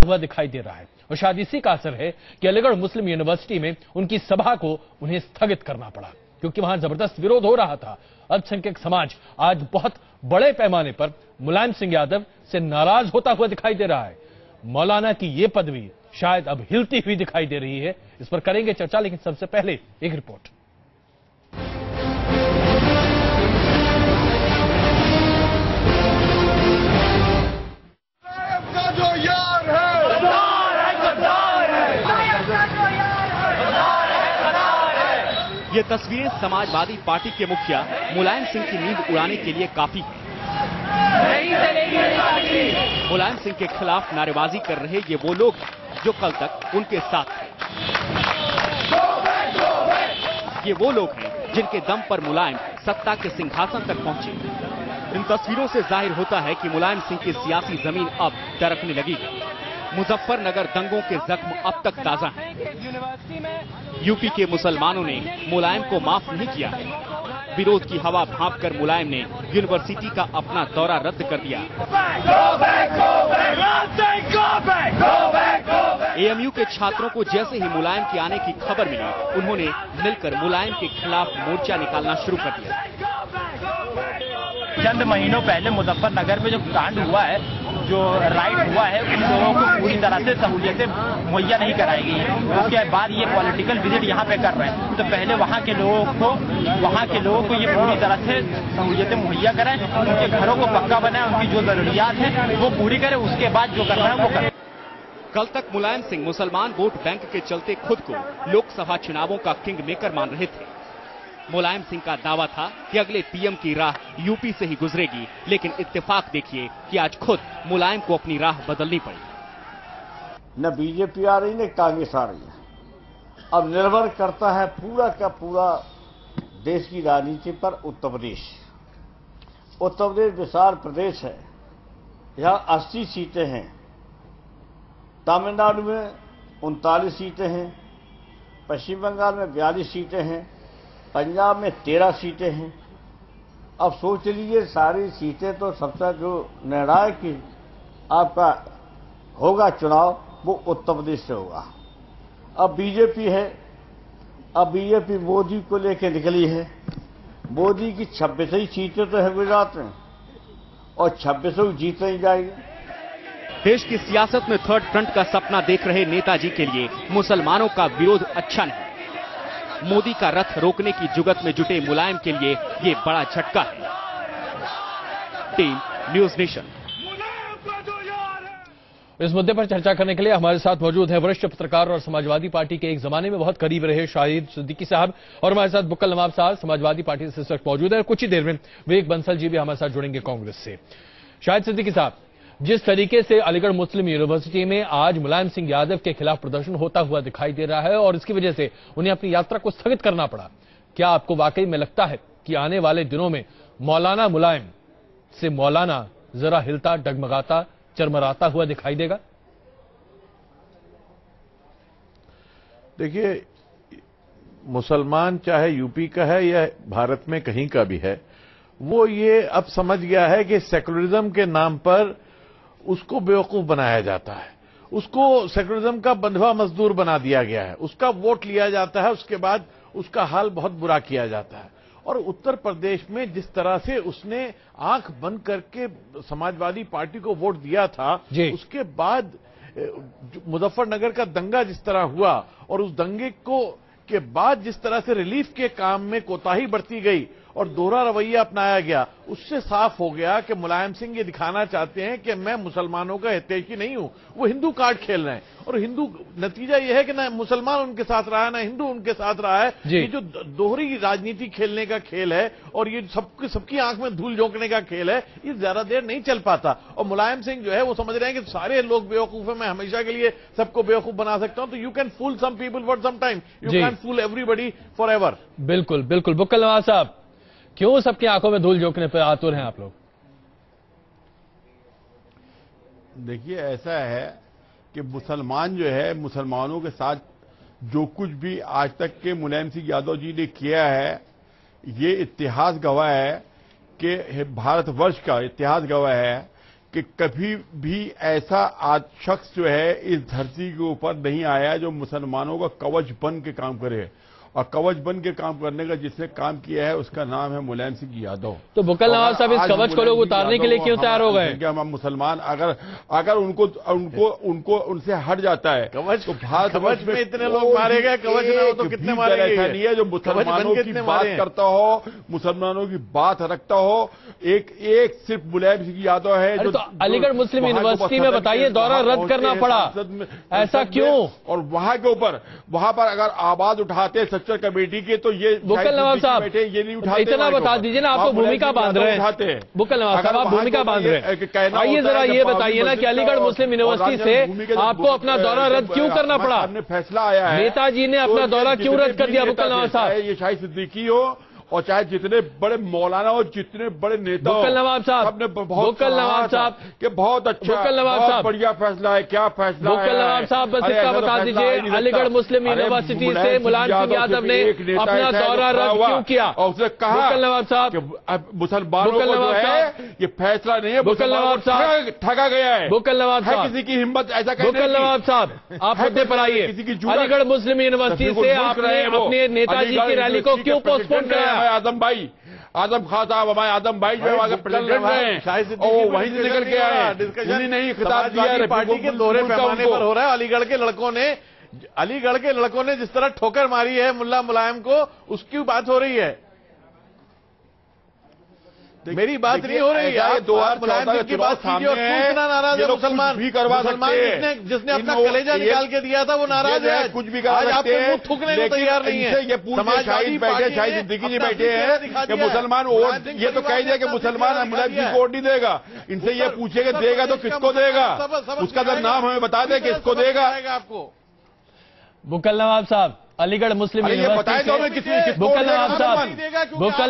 हुआ दिखाई दे रहा है और शायद इसी का असर है कि अलीगढ़ मुस्लिम यूनिवर्सिटी में उनकी सभा को उन्हें स्थगित करना पड़ा, क्योंकि वहां जबरदस्त विरोध हो रहा था। अल्पसंख्यक समाज आज बहुत बड़े पैमाने पर मुलायम सिंह यादव से नाराज होता हुआ दिखाई दे रहा है। मौलाना की यह पदवी शायद अब हिलती हुई दिखाई दे रही है। इस पर करेंगे चर्चा, लेकिन सबसे पहले एक रिपोर्ट। ये तस्वीरें समाजवादी पार्टी के मुखिया मुलायम सिंह की नींद उड़ाने के लिए काफी है। मुलायम सिंह के खिलाफ नारेबाजी कर रहे ये वो लोग हैं जो कल तक उनके साथ थे। ये वो लोग हैं जिनके दम पर मुलायम सत्ता के सिंहासन तक पहुंचे। इन तस्वीरों से जाहिर होता है कि मुलायम सिंह की सियासी जमीन अब दरकने लगी है। मुजफ्फरनगर दंगों के जख्म अब तक ताजा हैं। यूपी के मुसलमानों ने मुलायम को माफ नहीं किया है। विरोध की हवा भांपकर मुलायम ने यूनिवर्सिटी का अपना दौरा रद्द कर दिया। एएमयू के छात्रों को जैसे ही मुलायम के आने की खबर मिली, उन्होंने मिलकर मुलायम के खिलाफ मोर्चा निकालना शुरू कर दिया। चंद महीनों पहले मुजफ्फरनगर में जो कांड हुआ है, जो राइट हुआ है, उन लोगों को पूरी तरह से सहूलियतें मुहैया नहीं कराई गई है। उसके बाद ये पॉलिटिकल विजिट यहाँ पे कर रहे हैं, तो पहले वहाँ के लोगों को ये पूरी तरह से सहूलियतें मुहैया कराएं, उनके घरों को पक्का बनाएं, उनकी जो जरूरियात है वो पूरी करें, उसके बाद जो करना है वो करें। कल तक मुलायम सिंह मुसलमान वोट बैंक के चलते खुद को लोकसभा चुनावों का किंग मेकर मान रहे थे। मुलायम सिंह का दावा था कि अगले पीएम की राह यूपी से ही गुजरेगी, लेकिन इत्तेफाक देखिए कि आज खुद मुलायम को अपनी राह बदलनी पड़ी। न बीजेपी आ रही न कांग्रेस आ रही है। अब निर्भर करता है पूरा का पूरा देश की राजनीति पर उत्तर प्रदेश। उत्तर प्रदेश विशाल प्रदेश है, यहाँ 80 सीटें हैं, तमिलनाडु में 39 सीटें हैं, पश्चिम बंगाल में 42 सीटें हैं, पंजाब में 13 सीटें हैं। अब सोच लीजिए सारी सीटें तो सबसे जो निर्णायक आपका होगा चुनाव वो उत्तर प्रदेश से होगा। अब बीजेपी है, अब बीजेपी मोदी को लेकर निकली है। मोदी की 26 सीटें तो है गुजरात में और 26 जीत नहीं जाएगी। देश की सियासत में थर्ड फ्रंट का सपना देख रहे नेताजी के लिए मुसलमानों का विरोध अच्छा नहीं। मोदी का रथ रोकने की जुगत में जुटे मुलायम के लिए ये बड़ा झटका है। Team news nation. इस मुद्दे पर चर्चा करने के लिए हमारे साथ मौजूद हैं वरिष्ठ पत्रकार और समाजवादी पार्टी के एक जमाने में बहुत करीब रहे शाहिद सिद्दीकी साहब, और हमारे साथ बुक्कल नवाब साहब समाजवादी पार्टी से इस वक्त मौजूद है। कुछ ही देर में विवेक बंसल जी भी हमारे साथ जुड़ेंगे कांग्रेस से। शाहिद सिद्दीकी साहब, जिस तरीके से अलीगढ़ मुस्लिम यूनिवर्सिटी में आज मुलायम सिंह यादव के खिलाफ प्रदर्शन होता हुआ दिखाई दे रहा है और इसकी वजह से उन्हें अपनी यात्रा को स्थगित करना पड़ा, क्या आपको वाकई में लगता है कि आने वाले दिनों में मौलाना मुलायम से मौलाना जरा हिलता, डगमगाता, चरमराता हुआ दिखाई देगा? देखिए, मुसलमान चाहे यूपी का है या भारत में कहीं का भी है, वो ये अब समझ गया है कि सेकुलरिज्म के नाम पर उसको बेवकूफ बनाया जाता है, उसको सेकुलरिज्म का बंधुआ मजदूर बना दिया गया है, उसका वोट लिया जाता है, उसके बाद उसका हाल बहुत बुरा किया जाता है। और उत्तर प्रदेश में जिस तरह से उसने आंख बंद करके समाजवादी पार्टी को वोट दिया था, उसके बाद मुजफ्फरनगर का दंगा जिस तरह हुआ और उस दंगे के बाद जिस तरह से रिलीफ के काम में कोताही बरती गई और दोहरा रवैया अपनाया गया, उससे साफ हो गया कि मुलायम सिंह ये दिखाना चाहते हैं कि मैं मुसलमानों का हितैषी नहीं हूं। वो हिंदू कार्ड खेल रहे हैं और हिंदू नतीजा ये है कि ना मुसलमान उनके साथ रहा है ना हिंदू उनके साथ रहा है। ये जो दोहरी राजनीति खेलने का खेल है और ये सबकी आंख में धूल झोंकने का खेल है, ये ज्यादा देर नहीं चल पाता। और मुलायम सिंह जो है वो समझ रहे हैं कि सारे लोग बेवकूफ है, मैं हमेशा के लिए सबको बेवकूफ बना सकता हूं। तो you can fool some people for some time, you can fool everybody forever. बिल्कुल बिल्कुल। बुक्कल नवाब साहब, क्यों सबकी आंखों में धूल झोंकने पर आतुर हैं आप लोग? देखिए, ऐसा है कि मुसलमान जो है, मुसलमानों के साथ जो कुछ भी आज तक के मुलायम सिंह यादव जी ने किया है, ये इतिहास गवाह है कि भारतवर्ष का इतिहास गवाह है कि कभी भी ऐसा शख्स जो है इस धरती के ऊपर नहीं आया जो मुसलमानों का कवच बन के काम करे, और कवच बन के काम करने का जिसने काम किया है उसका नाम है मुलायम सिंह यादव। तो बुक्कल नवाब साहब इस कवच को लोग उतारने के लिए क्यों तैयार हो गए? हम मुसलमान अगर उनको उनसे हट जाता है कवच तो भारत कवच में इतने लोग मारे गए, कवच ना हो तो कितने मारे गए? ऐसा नहीं है जो मुसलमानों की बात करता हो, मुसलमानों की बात रखता हो। एक सिर्फ मुलायम सिंह यादव है जो तो अलीगढ़ मुस्लिम यूनिवर्सिटी में बताइए दौरा रद्द करना पड़ा, ऐसा क्यों? और वहां पर अगर आवाज उठाते सच्चर कमेटी के तो ये बुक्कल नवाब साहब ये नहीं उठाते। इतना बता दीजिए ना, आप तो भूमिका बांध रहे हैं। बुक्कल नवाब साहब आप भूमिका बांध रहे हैं, आइए जरा ये बताइए ना कि अलीगढ़ मुस्लिम यूनिवर्सिटी से आपको अपना दौरा रद्द क्यों करना पड़ा? फैसला आया है, नेताजी ने अपना दौरा क्यों रद्द कर दिया? बुक्कल नवाब साहब, ये शाहिद सिद्दीकी हो और चाहे जितने बड़े मौलाना और जितने बड़े नेता बुक्कल नवाब साहब, बुक्कल नवाब साहब कि बहुत अच्छा, बुक्कल नवाब साहब बढ़िया फैसला है। क्या फैसला है बुक्कल नवाब साहब? बस इतना बता दीजिए, अलीगढ़ मुस्लिम यूनिवर्सिटी से मुलायम सिंह यादव ने अपना दौरा रद्द क्यों किया? और उसने कहा बुक्कल नवाब साहब मुसलमानों को जो है ये फैसला नहीं है, बुक्कल नवाब साहब ठगा गया है। बुक्कल नवाब साहब किसी की हिम्मत ऐसा कहने बुक्कल नवाब साहब आप मुद्दे पर आइए। अलीगढ़ मुस्लिम यूनिवर्सिटी से आपने अपने नेताजी की रैली को क्यों पोस्टपोन कराया? आजम खान साहब हमारे आजम भाई जो आगे प्रेसिडेंट हैं और वहीं से निकल के आए, उन्हीं ने ही खिताब दिया। पार्टी के दोहरे पैमाने पर हो रहा है। अलीगढ़ के लड़कों ने जिस तरह ठोकर मारी है मुल्ला मुलायम को, उसकी बात हो रही है, मेरी बात नहीं हो रही है। आप 2014 की बात कीजिए और कितना नाराज है मुसलमान भी करवा सकते हैं। जिसने अपना कलेजा निकाल के दिया था वो नाराज है। कुछ भी करा आज आपको मुंह सकते थूकने को तैयार नहीं है। ये पूछे शाहिद बैठे, शाहिद सिद्दीकी जी बैठे हैं कि मुसलमान वोट, ये तो कह दिया कि मुसलमान मुलायम सिंह को वोट नहीं देगा। इनसे ये पूछेगा देगा तो किसको देगा, उसका तो नाम हमें बता दे किसको देगा आपको। बुक्कल नवाब साहब अलीगढ़ मुस्लिम यूनिवर्सिटी से बुक्कल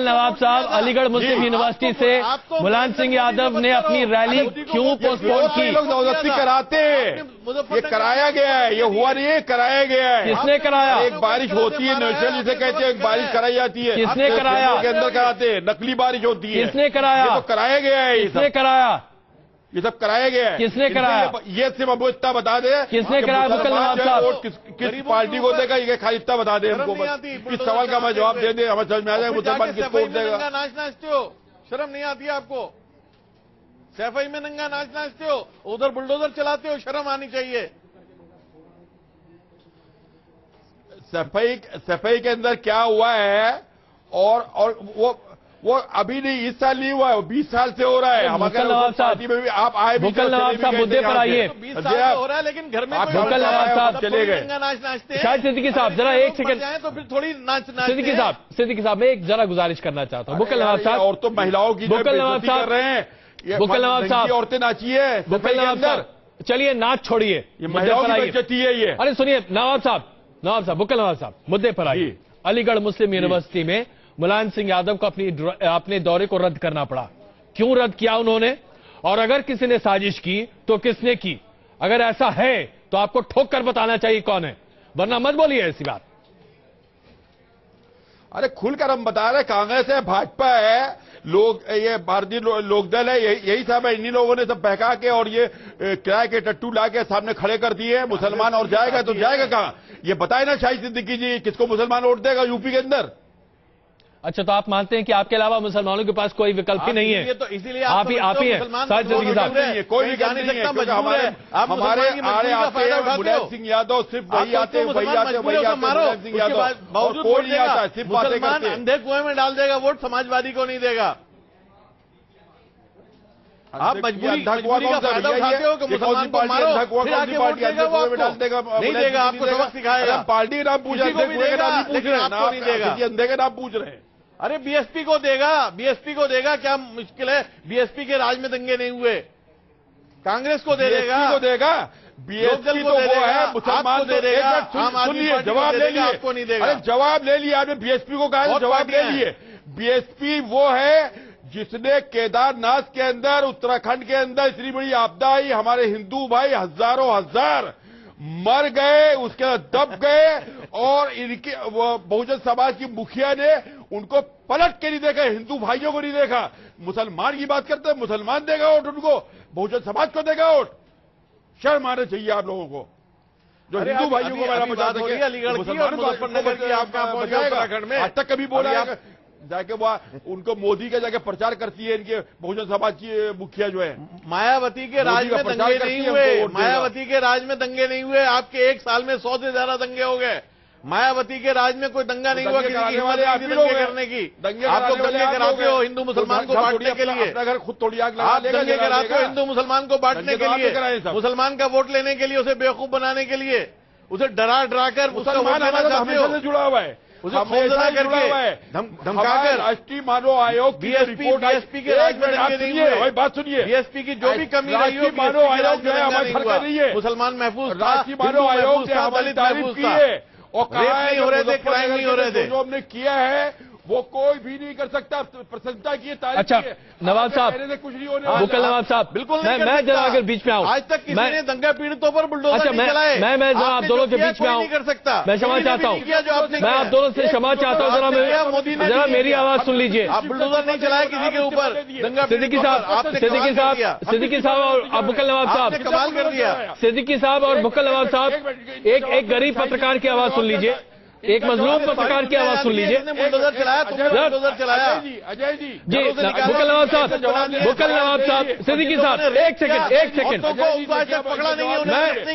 नवाब साहब अलीगढ़ मुस्लिम यूनिवर्सिटी से मुलायम सिंह यादव ने अपनी रैली क्यों पोस्टपोन की? जबरदस्ती कराते, ये कराया गया है, ये हुआ नहीं है, कराया गया है। किसने कराया? एक बारिश होती है नेचुरल जिसे कहते हैं, एक बारिश कराई जाती है। किसने कराया? के अंदर कराते हैं, नकली बारिश होती है। किसने कराया? ये तो कराया गया है, किसने कराया? ये सब कराया गया है। किसने कराया? ये सिर्फ हमको इतना बता दे किसने कराया? बुक्कल नवाब साहब किस पार्टी को देगा, ये खाली इतना बता दे हमको। इस सवाल का मैं जवाब दे दे, हमें समझ में आ जाएगा मुसलमान किसको वोट देगा। नाच नाचते हो, शर्म नहीं आती है आपको? सैफई में नंगा नाच नाचते हो, उधर बुलडोजर चलाते हो, शर्म आनी चाहिए। सफाई के अंदर क्या हुआ है और वो अभी नहीं, इस साल नहीं हुआ है, 20 साल से हो रहा है। हमारे पार्टी में भी आप आए, बुक्कल नवाब साहब मुद्दे पर आइए। 20 साल से हो रहा है, लेकिन घर में बुक्कल नवाब साहब चले गए, नाच नाचते हैं। शाहिद सिद्दीकी साहब जरा एक सेकंड, तो फिर थोड़ी नाच सिद्दीकी साहब मैं एक जरा गुजारिश करना चाहता हूँ। बुक्कल नवाब साहब और तो महिलाओं की बुक्कल नवाब साहब कर रहे हैं, बुक्कल नवाब साहब औरतें नाचिए, बुक्कल नवाब साहब चलिए नाच छोड़िए, महिलाओं की बेइज्जती है ये। अरे सुनिए नवाब साहब बुक्कल नवाब साहब मुद्दे पर आइए। अलीगढ़ मुस्लिम यूनिवर्सिटी में मुलायम सिंह यादव को अपने दौरे को रद्द करना पड़ा, क्यों रद्द किया उन्होंने? और अगर किसी ने साजिश की तो किसने की? अगर ऐसा है तो आपको ठोक कर बताना चाहिए कौन है, वरना मत बोलिए ऐसी बात। अरे खुलकर हम बता रहे, कांग्रेस है, भाजपा है, ये भारतीय लोकदल है, यही सब है। इन्हीं लोगों ने सब बहका के और ये किराए के टट्टू ला के सामने खड़े कर दिए मुसलमान। और जाएगा तो जाएगा कहां, ये बताए ना शाहिद सिद्दीकी जी, किसको मुसलमान वोट देगा यूपी के अंदर? अच्छा तो आप मानते हैं कि आपके अलावा मुसलमानों के पास कोई विकल्प ही नहीं है? तो इसीलिए आप ही हैं शाहिद सिद्दीकी साहब। कोई विकल्प नहीं है, हमारे आड़े आते हैं मुलायम सिंह यादव, सिर्फ वही आते हैं, वही आते, मुलायम सिंह यादव, और कोई नहीं आता, सिर्फ बातें करते हैं। अंधे कुएं में डाल देगा वोट, समाजवादी को नहीं देगा। आप मजबूरी का फायदा उठाते हो कि मुसलमान को मारो, फिर आके वोट देगा वो आपको नहीं देगा, आपको सबक सिखाएगा। पार्टी के नाम पूछ रहे हैं, लेकिन आपको नहीं देगा, अंधे के नाम पूछ रहे हैं। अरे बीएसपी को देगा, क्या मुश्किल है? बीएसपी के राज में दंगे नहीं हुए, कांग्रेस को दे देगा, बीएसपी तो वो है मुसलमान दे देगा। सुनिए जवाब ले लिए, आपको नहीं देगा। अरे जवाब ले लिया आपने, बीएसपी को कहा, जवाब ले लिए। बीएसपी वो है जिसने केदारनाथ के अंदर, उत्तराखंड के अंदर इतनी बड़ी आपदा आई, हमारे हिंदू भाई हजारों हजार मर गए, उसके बाद दब गए, और इनके बहुजन समाज की मुखिया ने उनको पलट के नहीं देखा, हिंदू भाइयों को नहीं देखा। मुसलमान की बात करते हैं, मुसलमान देगा वोट उनको, बहुजन समाज को देगा वोट। शर्म आना चाहिए आप लोगों को, जो हिंदू भाइयों को मेरा बचा सके। अलीगढ़ की और मुजफ्फरनगर की आप कहां पहुंचे उत्तराखंड में? आज तक कभी बोला जाके वहां उनको मोदी का जाके प्रचार करती है इनके बहुजन समाज की मुखिया जो है। मायावती के राज में दंगे नहीं हुए, मायावती के राज में दंगे नहीं हुए, आपके 1 साल में 100 से ज्यादा दंगे हो गए। मायावती के राज में कोई दंगा नहीं हुआ किसी की हिम्मत नहीं दंगे करने की। आप लोग दंगे कराते हो हिंदू मुसलमान को बांटने के लिए, अपना घर खुद तोड़ी आग आप दंगे कराते हो हिंदू मुसलमान को बांटने के लिए, मुसलमान का वोट लेने के लिए, उसे बेवकूफ बनाने के लिए, उसे डरा डरा कर मुसलमान हमेशा से जुड़ा हुआ है, उसे खौफजदा करके धमकाकर। राष्ट्रीय मानव आयोग की रिपोर्ट, बीएसपी के राज में दंगे नहीं हुए। बात सुनिए, बीएसपी की जो भी कमी रही हो, मानव आयोग जो है हमारी सरकार नहीं है। मुसलमान महफूज था, राष्ट्रीय मानव आयोग ने हमारी तारीफ की है और कहा नहीं हो रहे थे, क्राइम नहीं हो रहे थे। जो हमने किया है वो कोई भी नहीं कर सकता। प्रसन्नता की तारीफ। अच्छा नवाब साहब, कुछ नहीं होने बुकल नवाब साहब, बिल्कुल मैं जरा अगर बीच में आऊं, आज तक किसी ने दंगा पीड़ितों पर बुलडोजर नहीं चलाए। मैं जरा आप दोनों के बीच में आऊं, नहीं कर सकता। मैं क्षमा चाहता हूं, मैं आप दोनों से क्षमा चाहता हूं। जरा मेरी आवाज सुन लीजिए। आप बुलडोजर नहीं चलाए किसी के ऊपर, दंगा सिद्दीकी साहब, सिद्दीकी साहब और बुकल नवाब साहब, कमाल कर दिया। सिद्दीकी साहब और बुकल नवाब साहब, एक गरीब पत्रकार की आवाज सुन लीजिए, एक मजलूम पत्रकार की आवाज सुन लीजिए। बुलडोजर चलाया, तुमने बुलडोजर चलाया। अजय जी जी बुकल नवाब साहब, सिद्दीकी साहब, एक सेकंड पकड़ा नहीं है,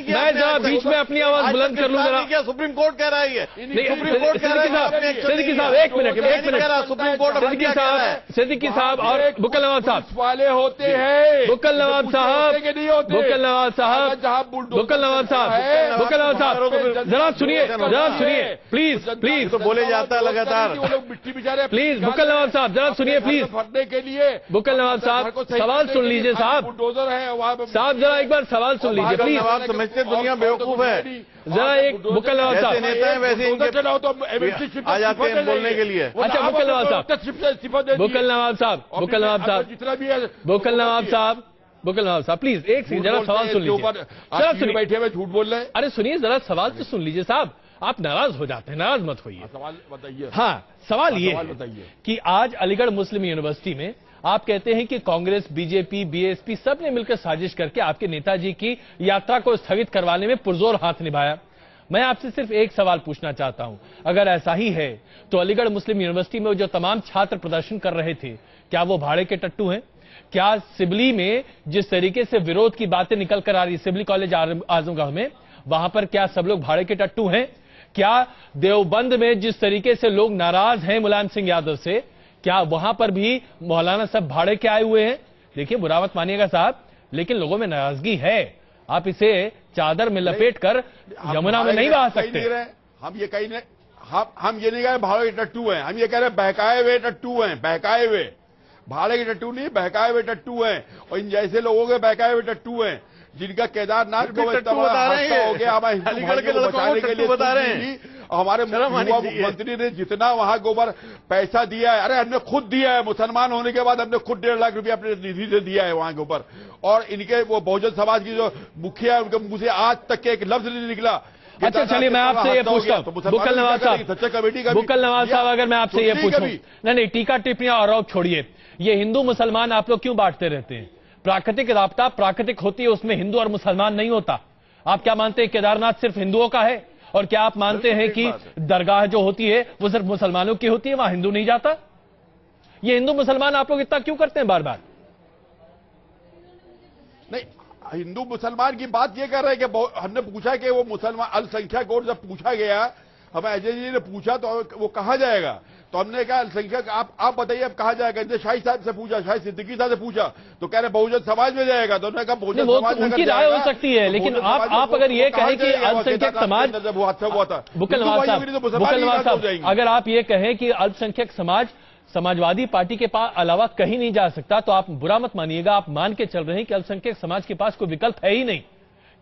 मैं जरा बीच में अपनी आवाज बुलंद कर लूं जरा। सुप्रीम कोर्ट कह रहा है, सुप्रीम कोर्ट कह रहा है। सिद्दीकी साहब एक मिनट, सुप्रीम कोर्ट सिद्दीकी साहब और बुकल नवाब साहब वाले होते हैं। बुकल नवाब साहब, बुकल नवाब साहब, बुकल नवाब साहब, बुकल नवाब साहब, जरा सुनिए प्लीज। तो बोले जाता है लगातार। वो लोग मिट्टी बिचारे। प्लीज बुकल नवाब साहब जरा सुनिए प्लीज। फटने के लिए बुकल नवाब साहब सवाल सुन लीजिए साहब। बुलडोजर है वहाँ साहब, जरा एक बार सवाल सुन लीजिए प्लीज। नवाब समझते दुनिया बेवकूफ है। जरा एक बुकल नवाब साहब, नेता है वैसे इनके आ जाते हैं बोलने के लिए। अच्छा बुकल नवाब साहब, बुकल नवाब साहब, बुकल नवाब साहब, जितना भी है बुकल नवाब साहब, बुकल नवाब साहब प्लीज एक सेकंड जरा सवाल सुन लीजिए। जरा सुनिए, बैठे हुए झूठ बोल रहे हैं। अरे सुनिए जरा सवाल तो सुन लीजिए साहब, आप नाराज हो जाते हैं, नाराज मत होइए। सवाल बताइए। हाँ सवाल ये है बताइए कि आज अलीगढ़ मुस्लिम यूनिवर्सिटी में आप कहते हैं कि कांग्रेस, बीजेपी, बीएसपी सब ने मिलकर साजिश करके आपके नेताजी की यात्रा को स्थगित करवाने में पुरजोर हाथ निभाया। मैं आपसे सिर्फ एक सवाल पूछना चाहता हूं, अगर ऐसा ही है तो अलीगढ़ मुस्लिम यूनिवर्सिटी में जो तमाम छात्र प्रदर्शन कर रहे थे, क्या वो भाड़े के टट्टू हैं? क्या सिबली में जिस तरीके से विरोध की बातें निकल कर आ रही, सिबली कॉलेज आजमगढ़ में, वहां पर क्या सब लोग भाड़े के टट्टू हैं? क्या देवबंद में जिस तरीके से लोग नाराज हैं मुलायम सिंह यादव से, क्या वहां पर भी मौलाना सब भाड़े के आए हुए हैं? देखिए बुरा मत मानिएगा साहब, लेकिन लोगों में नाराजगी है। आप इसे चादर में लपेट कर यमुना में नहीं बहा सकते। हम ये कहीं नहीं, हम ये नहीं कह रहे भाड़े के टट्टू हैं, हम ये कह रहे बहकाए हुए टट्टू हैं। बहकाए हुए, भाड़े के टट्टू नहीं, बहकाए हुए टट्टू हैं। और इन जैसे लोगों के बहकाए हुए टट्टू हैं जिनका केदारनाथ को हो गया, हमारे बचाने के लिए बता रहे हैं। हमारे मुख्यमंत्री ने जितना वहां के ऊपर पैसा दिया है, अरे हमने खुद दिया है, मुसलमान होने के बाद हमने खुद 1.5 लाख रुपया अपने निधि से दिया है वहां के ऊपर। और इनके वो बहुजन समाज की जो मुखिया है उनके मुंह से आज तक के एक लफ्ज नहीं निकला। अच्छा चलिए मैं आपसे ये पूछता हूं, बुकल नवाब साहब, बुकल नवाब साहब, अगर मैं आपसे ये पूछूं, नहीं टीका टिप्पणियां और आरोप छोड़िए, ये हिंदू मुसलमान आप लोग क्यों बांटते रहते हैं? प्राकृतिक राब्ता प्राकृतिक होती है, उसमें हिंदू और मुसलमान नहीं होता। आप क्या मानते हैं केदारनाथ सिर्फ हिंदुओं का है? और क्या आप मानते हैं कि दरगाह जो होती है वो सिर्फ मुसलमानों की होती है, वहां हिंदू नहीं जाता? ये हिंदू मुसलमान आप लोग इतना क्यों करते हैं बार बार? नहीं, हिंदू मुसलमान की बात ये कर रहे हैं कि हमने पूछा कि वो मुसलमान अल्पसंख्यक और जब पूछा गया, हमें अजय जी ने पूछा तो वो कहा जाएगा, तो हमने कहा अल्पसंख्यक आप बताइए अब कहा जाएगा। इनसे शाहिद साहब से पूछा, शाहिद सिद्दीकी साहब से पूछा तो कह रहे बहुजन समाज में जाएगा। तो उन्होंने कहा बहुजन समाज में उनकी राय हो सकती है, लेकिन आप अगर ये कहें कि अल्पसंख्यक समाज, हुआ था बुकल नवाब साहब, अगर आप ये कहें कि अल्पसंख्यक समाज समाजवादी पार्टी के पास अलावा कहीं नहीं जा सकता, तो आप बुरा मत मानिएगा, आप मान के चल रहे हैं कि अल्पसंख्यक समाज के पास कोई विकल्प है ही नहीं।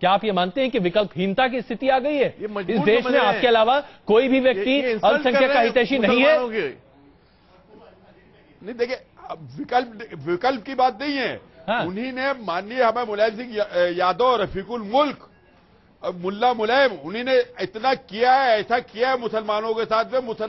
क्या आप ये मानते हैं कि विकल्पहीनता की स्थिति आ गई है इस देश में? आपके अलावा कोई भी व्यक्ति अल्पसंख्यक का हितैषी नहीं है? नहीं देखिए, विकल्प की बात नहीं है। हाँ। उन्हीं ने माननीय हमें मुलायम सिंह यादव, रफीकुल मुल्क, मुल्ला मुलायम, उन्हीं ने इतना किया है, ऐसा किया है मुसलमानों के साथ में।